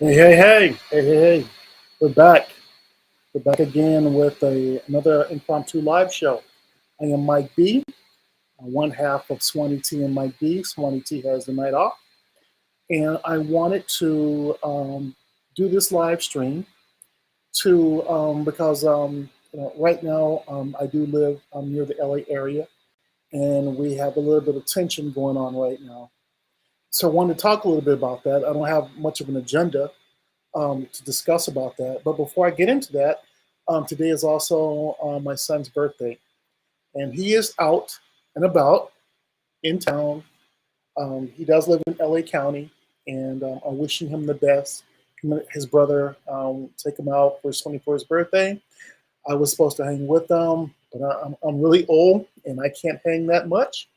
Hey. We're back. We're back again with another impromptu live show. I am Mike B, one half of Swanee T and Mike B. Swanee T has the night off. And I wanted to do this live stream because right now I do live near the LA area, and we have a little bit of tension going on right now. So I wanted to talk a little bit about that. I don't have much of an agenda to discuss about that. But before I get into that, today is also my son's birthday, and he is out and about in town. He does live in LA County, and I'm wishing him the best. Him and his brother take him out for his 21st birthday. I was supposed to hang with them, but I'm really old and I can't hang that much.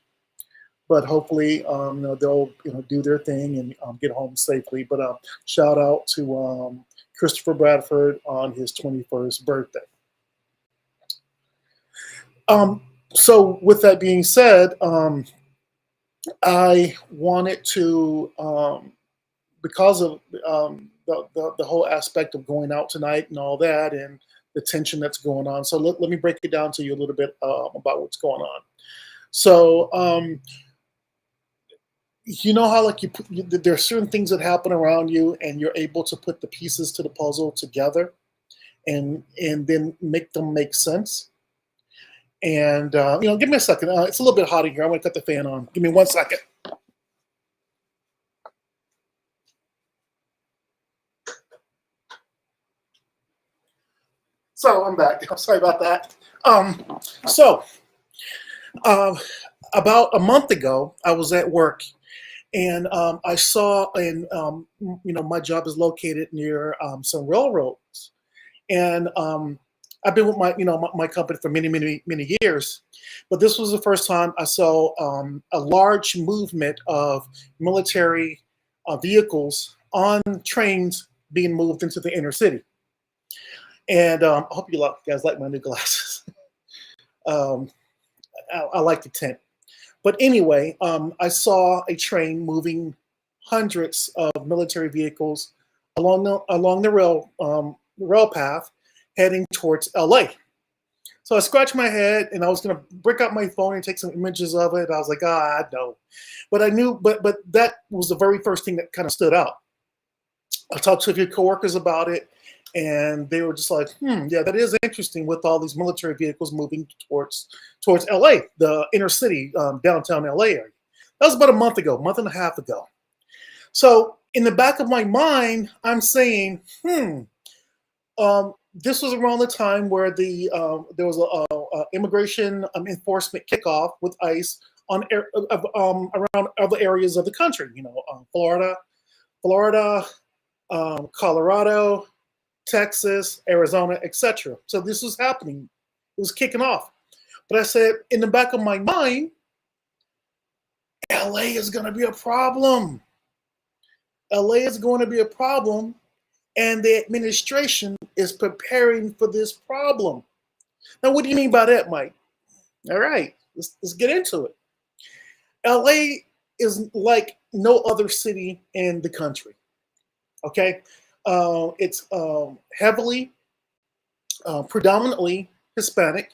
But hopefully, they'll do their thing and get home safely. But shout out to Christopher Bradford on his 21st birthday. So with that being said, I wanted to, because of the whole aspect of going out tonight and all that, and the tension that's going on. So let me break it down to you a little bit about what's going on. So. You know how there are certain things that happen around you, and you're able to put the pieces to the puzzle together, and then make them make sense. And give me a second. It's a little bit hot in here. I'm gonna cut the fan on. Give me 1 second. So I'm back. I'm sorry about that. About a month ago, I was at work. And I saw, and my job is located near some railroads, and I've been with my company for many years, but this was the first time I saw a large movement of military vehicles on trains being moved into the inner city. And I hope you guys like my new glasses. I like the tint. But anyway, I saw a train moving hundreds of military vehicles along the rail path, heading towards LA. So I scratched my head, and I was going to break out my phone and take some images of it. I was like, no. But I knew, but that was the very first thing that kind of stood out. I talked to a few coworkers about it, and they were just like, yeah, that is interesting with all these military vehicles moving towards LA, the inner city, downtown LA area. That was about a month and a half ago. So in the back of my mind, I'm saying, this was around the time where there was a immigration enforcement kickoff with ICE on around other areas of the country. Florida, Colorado, Texas, Arizona, etc. So this was happening. It was kicking off. But I said, in the back of my mind, LA is going to be a problem. LA is going to be a problem, and the administration is preparing for this problem. Now, what do you mean by that, Mike? All right, let's get into it. LA is like no other city in the country. Okay? It's heavily, predominantly Hispanic,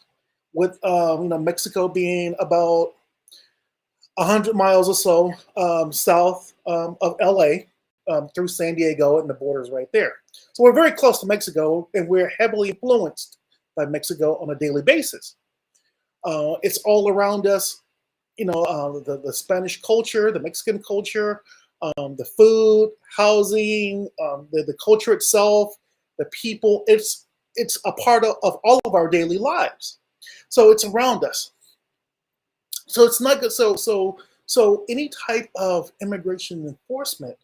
with Mexico being about 100 miles or so south of LA, through San Diego, and the border's right there. So we're very close to Mexico, and we're heavily influenced by Mexico on a daily basis. It's all around us, the Spanish culture, the Mexican culture, the food, housing, the culture itself, the people. It's a part of all of our daily lives. So it's around us. So it's not good. So any type of immigration enforcement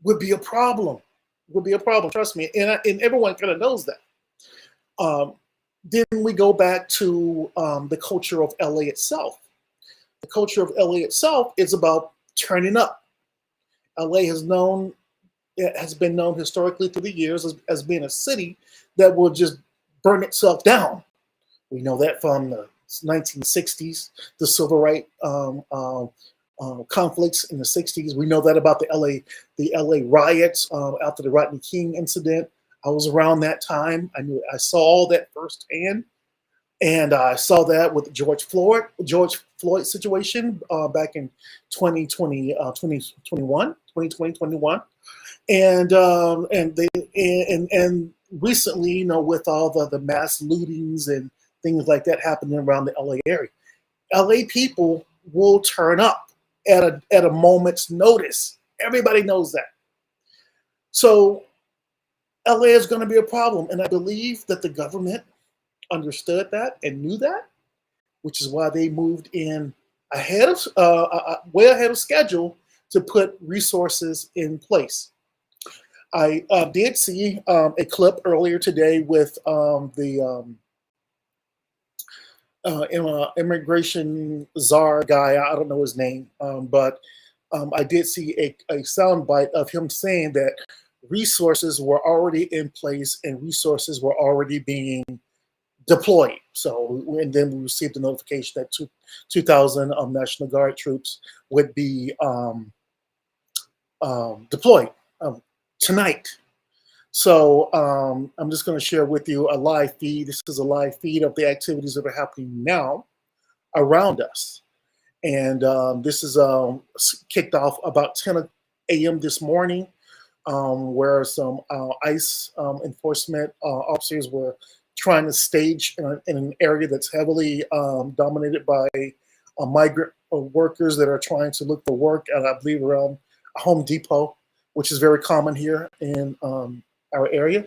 would be a problem. Trust me, and everyone kind of knows that. Then we go back to the culture of LA itself. The culture of LA itself is about turning up. LA has been known historically through the years as being a city that will just burn itself down. We know that from the 1960s, the civil rights conflicts in the 60s. We know that about the LA riots after the Rodney King incident. I was around that time. I saw all that firsthand. And I saw that with the George Floyd situation back in 2021, and recently, with all the mass lootings and things like that happening around the LA area, LA people will turn up at a moment's notice. Everybody knows that. So LA is going to be a problem, and I believe that the government understood that and knew that, which is why they moved in way ahead of schedule to put resources in place. I did see a clip earlier today with the immigration czar guy. I don't know his name, but I did see a sound bite of him saying that resources were already in place and resources were already being deployed. So, and then we received a notification that 2,000 National Guard troops would be deployed tonight. So I'm just going to share with you a live feed. This is a live feed of the activities that are happening now around us. And this is kicked off about 10 a.m. this morning, where some ICE enforcement officers were trying to stage in an area that's heavily dominated by migrant workers that are trying to look for work at, I believe, around Home Depot, which is very common here in our area.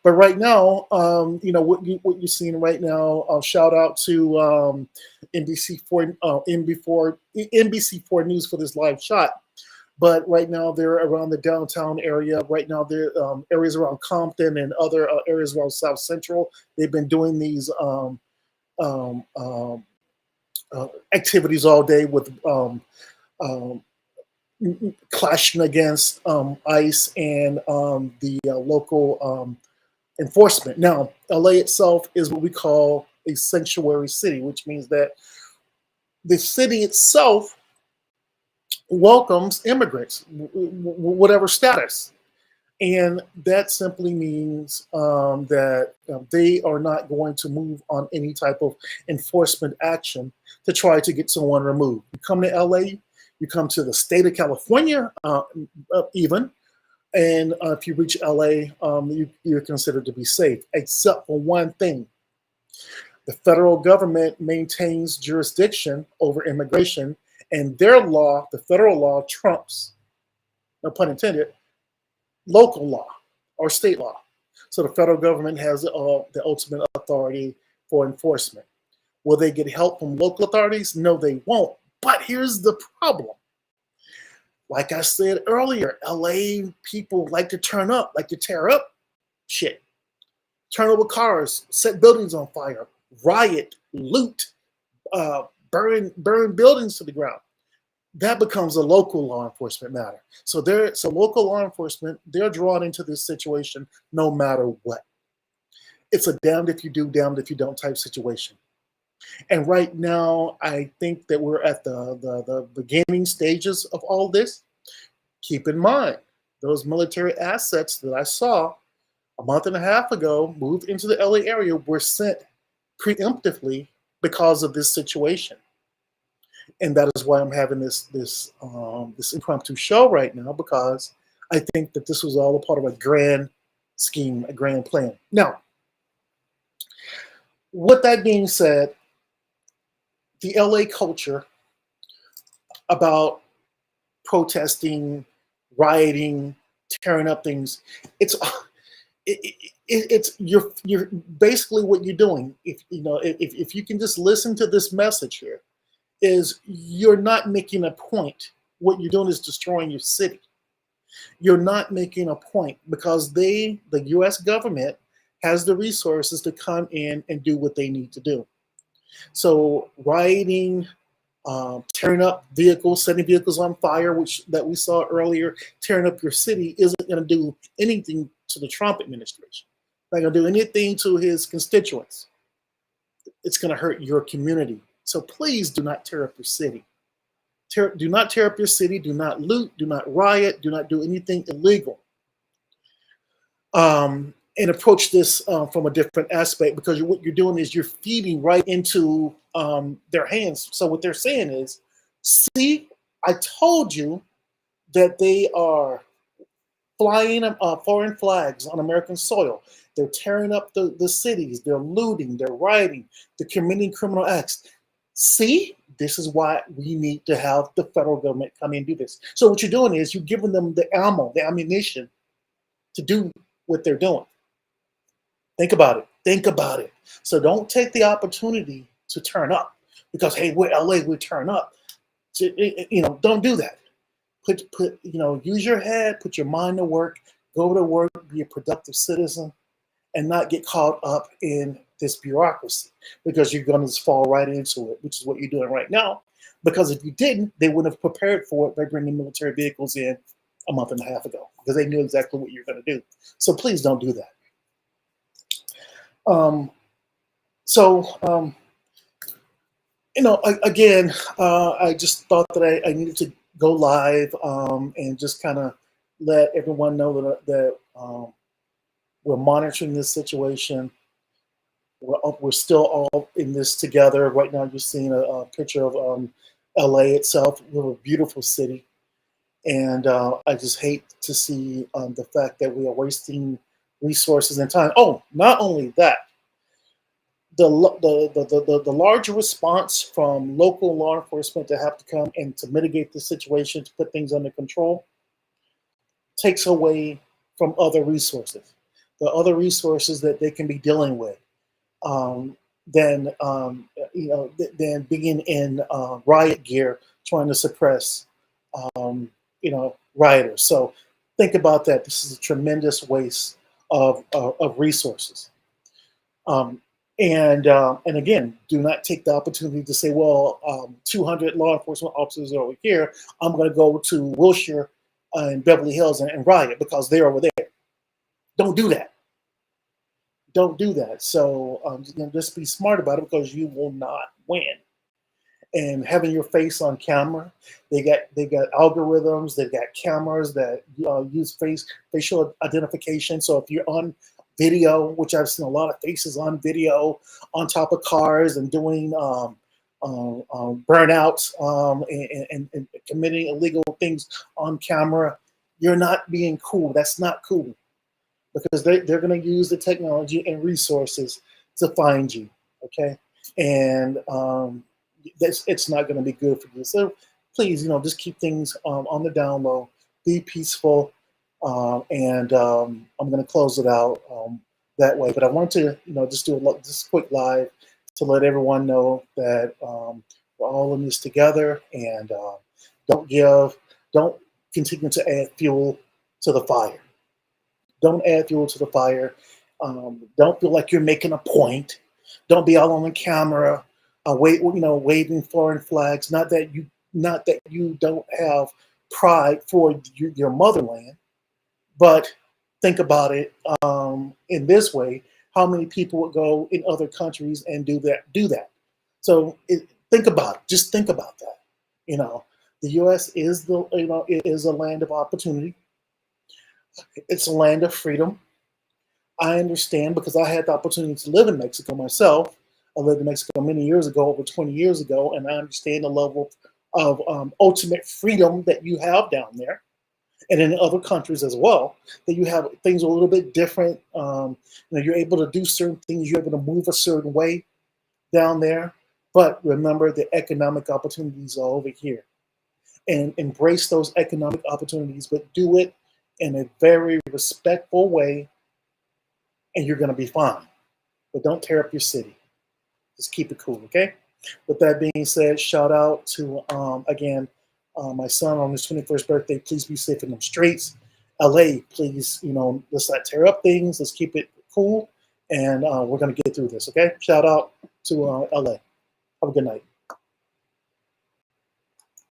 But right now, what you're seeing right now, shout out to NBC4 News for this live shot. But right now they're around the downtown area. Right now they're areas around Compton and other areas around South Central. They've been doing these activities all day with clashing against ICE and the local enforcement. Now, LA itself is what we call a sanctuary city, which means that the city itself welcomes immigrants, whatever status. And that simply means that they are not going to move on any type of enforcement action to try to get someone removed. You come to LA, you come to the state of California even, and if you reach LA, you're considered to be safe, except for one thing. The federal government maintains jurisdiction over immigration, and their law, the federal law, trumps, no pun intended, local law or state law. So the federal government has the ultimate authority for enforcement. Will they get help from local authorities? No, they won't. But here's the problem. Like I said earlier, LA people like to turn up, like to tear up shit. Turn over cars, set buildings on fire, riot, loot, burn buildings to the ground. That becomes a local law enforcement matter. So local law enforcement, they're drawn into this situation no matter what. It's a damned if you do, damned if you don't type situation. And right now, I think that we're at the beginning stages of all this. Keep in mind, those military assets that I saw a month and a half ago moved into the LA area were sent preemptively because of this situation. And that is why I'm having this impromptu show right now, because I think that this was all a part of a grand scheme, a grand plan. Now, with that being said, the LA culture about protesting, rioting, tearing up things, it's you're basically what you're doing. If you can just listen to this message here, is you're not making a point. What you're doing is destroying your city. You're not making a point because the U.S. government has the resources to come in and do what they need to do. So rioting, tearing up vehicles, setting vehicles on fire, which that we saw earlier, tearing up your city isn't going to do anything to the Trump administration. Not going to do anything to his constituents. It's going to hurt your community. So please do not tear up your city. Do not tear up your city. Do not loot. Do not riot. Do not do anything illegal. And approach this from a different aspect, because what you're doing is you're feeding right into their hands. So what they're saying is, see, I told you that they are flying foreign flags on American soil. They're tearing up the cities. They're looting. They're rioting. They're committing criminal acts. See, this is why we need to have the federal government come in and do this. So what you're doing is you're giving them the ammo, the ammunition to do what they're doing. Think about it. Think about it. So don't take the opportunity to turn up because, hey, we're LA, we turn up. So, don't do that. Use your head, put your mind to work, go to work, be a productive citizen, and not get caught up in this bureaucracy, because you're going to fall right into it, which is what you're doing right now. Because if you didn't, they wouldn't have prepared for it by bringing military vehicles in a month and a half ago, because they knew exactly what you're going to do. So please don't do that. Again, I just thought that I needed to go live and just kind of let everyone know that we're monitoring this situation. We're still all in this together. Right now, you're seeing a picture of LA itself. We're a beautiful city. And I just hate to see the fact that we are wasting resources and time. Oh, not only that, the larger response from local law enforcement to have to come and to mitigate the situation, to put things under control, takes away from other resources. The other resources that they can be dealing with, than being in riot gear trying to suppress, rioters. So think about that. This is a tremendous waste of resources. And again, do not take the opportunity to say, well, 200 law enforcement officers are over here. I'm going to go to Wilshire and Beverly Hills and riot because they're over there. Don't do that. Don't do that. So just be smart about it, because you will not win. And having your face on camera, they got algorithms, they've got cameras that use facial identification. So if you're on video, which I've seen a lot of faces on video on top of cars and doing burnouts and committing illegal things on camera, you're not being cool. That's not cool, because they're going to use the technology and resources to find you, okay? And it's not going to be good for you. So please, just keep things on the down low, be peaceful, and I'm going to close it out that way. But I want to, just do this quick live to let everyone know that we're all in this together, and don't continue to add fuel to the fire. Don't add fuel to the fire. Don't feel like you're making a point. Don't be all on the camera, waving foreign flags. Not that you don't have pride for your motherland, but think about it in this way: how many people would go in other countries and do that? So think about it. Just think about that. The U.S. is it is a land of opportunity. It's a land of freedom. I understand, because I had the opportunity to live in Mexico myself. I lived in Mexico many years ago, over 20 years ago, and I understand the level of ultimate freedom that you have down there, and in other countries as well, that you have things a little bit different. You're able to do certain things, you're able to move a certain way down there, but remember, the economic opportunities are over here, and embrace those economic opportunities, but do it in a very respectful way, and you're going to be fine. But don't tear up your city. Just keep it cool, okay? With that being said, shout out to, again, my son on his 21st birthday. Please be safe in the streets. LA, please, let's not tear up things. Let's keep it cool, and we're going to get through this, okay? Shout out to LA. Have a good night.